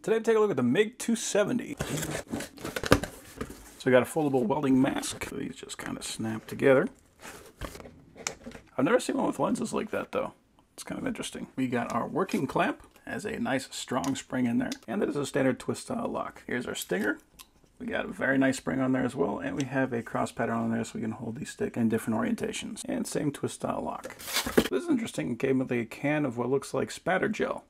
Today, take a look at the MIG 270. So we got a foldable welding mask. These just kind of snap together. I've never seen one with lenses like that though. It's kind of interesting. We got our working clamp. Has a nice strong spring in there. And that is a standard twist style lock. Here's our stinger. We got a very nice spring on there as well, and we have a cross pattern on there so we can hold the stick in different orientations. And same twist style lock. This is interesting. It came with a can of what looks like spatter gel.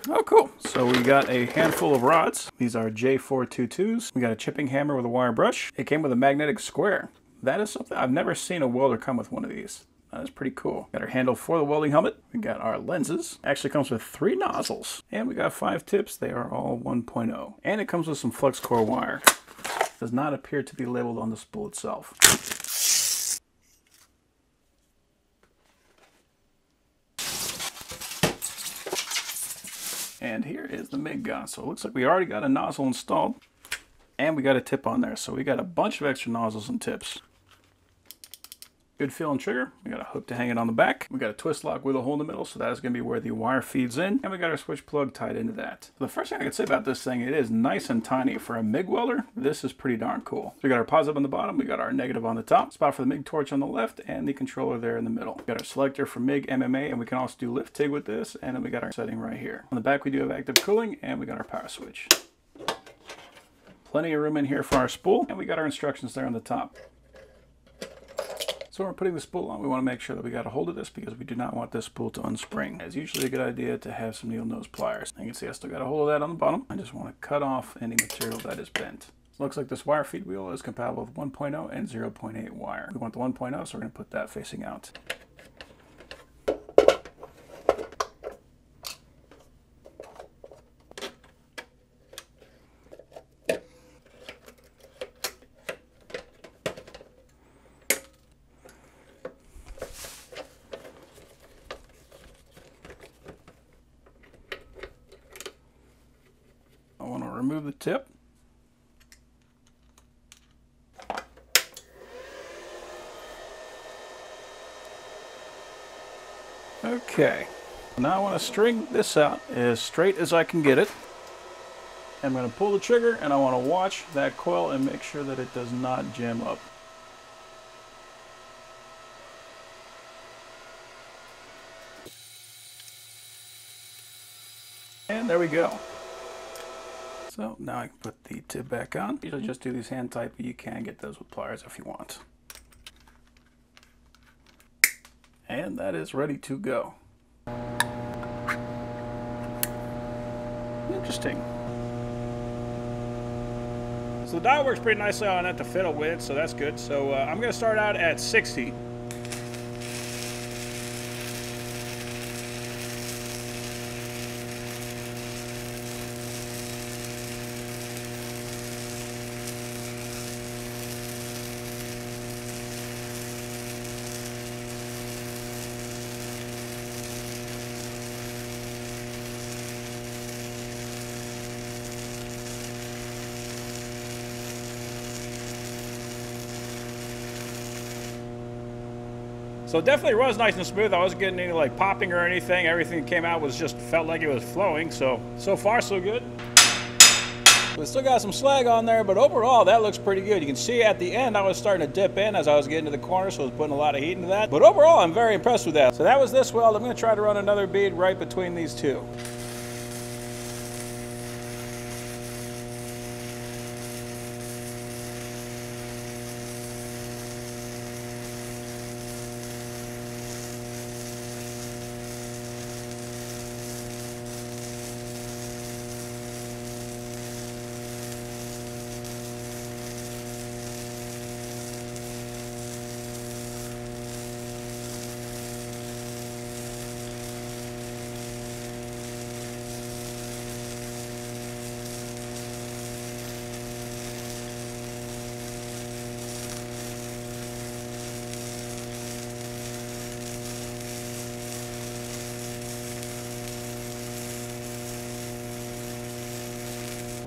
Oh, cool. So we got a handful of rods. These are J422s. We got a chipping hammer with a wire brush. It came with a magnetic square. That is something I've never seen a welder come with one of these. That is pretty cool. Got our handle for the welding helmet. We got our lenses. Actually comes with 3 nozzles. And we got 5 tips. They are all 1.0. And it comes with some flux core wire. Does not appear to be labeled on the spool itself. And here is the MIG gun. So it looks like we already got a nozzle installed. And we got a tip on there. So we got a bunch of extra nozzles and tips. Good feeling trigger. We got a hook to hang it on the back. We got a twist lock with a hole in the middle, so that is going to be where the wire feeds in. And we got our switch plug tied into that. So the first thing I can say about this thing, it is nice and tiny. For a MIG welder, this is pretty darn cool. So we got our positive on the bottom, we got our negative on the top, spot for the MIG torch on the left, and the controller there in the middle. We got our selector for MIG, MMA, and we can also do lift TIG with this, and then we got our setting right here. On the back we do have active cooling, and we got our power switch. Plenty of room in here for our spool, and we got our instructions there on the top. So when we're putting the spool on, we want to make sure that we got a hold of this because we do not want this spool to unspring. It's usually a good idea to have some needle nose pliers. You can see I still got a hold of that on the bottom. I just want to cut off any material that is bent. Looks like this wire feed wheel is compatible with 1.0 and 0.8 wire. We want the 1.0, so we're going to put that facing out. I want to remove the tip. Okay, now I want to string this out as straight as I can get it. I'm going to pull the trigger and I want to watch that coil and make sure that it does not jam up. And there we go. So now I can put the tip back on. Usually just do these hand tight, but you can get those with pliers if you want. And that is ready to go. Interesting. So the dial works pretty nicely on at the fiddle width, so that's good. So I'm going to start out at 60. So it definitely runs nice and smooth. I wasn't getting any like popping or anything. Everything that came out was just felt like it was flowing. So far so good. We still got some slag on there, but overall that looks pretty good. You can see at the end I was starting to dip in as I was getting to the corner, so I was putting a lot of heat into that. But overall I'm very impressed with that. So that was this weld. I'm going to try to run another bead right between these two.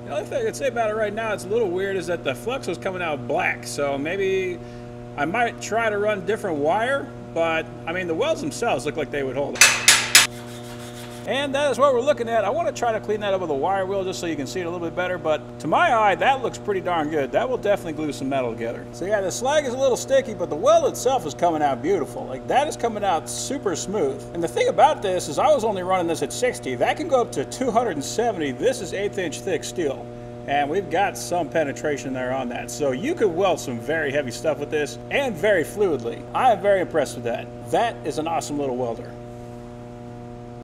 The only thing I could say about it right now, it's a little weird, is that the flux was coming out black. So maybe I might try to run different wire, but I mean the welds themselves look like they would hold. And that is what we're looking at. I want to try to clean that up with a wire wheel just so you can see it a little bit better, but to my eye, that looks pretty darn good. That will definitely glue some metal together. So yeah, the slag is a little sticky, but the weld itself is coming out beautiful. Like, that is coming out super smooth. And the thing about this is I was only running this at 60. That can go up to 270. This is 1/8 inch thick steel. And we've got some penetration there on that. So you could weld some very heavy stuff with this and very fluidly. I am very impressed with that. That is an awesome little welder.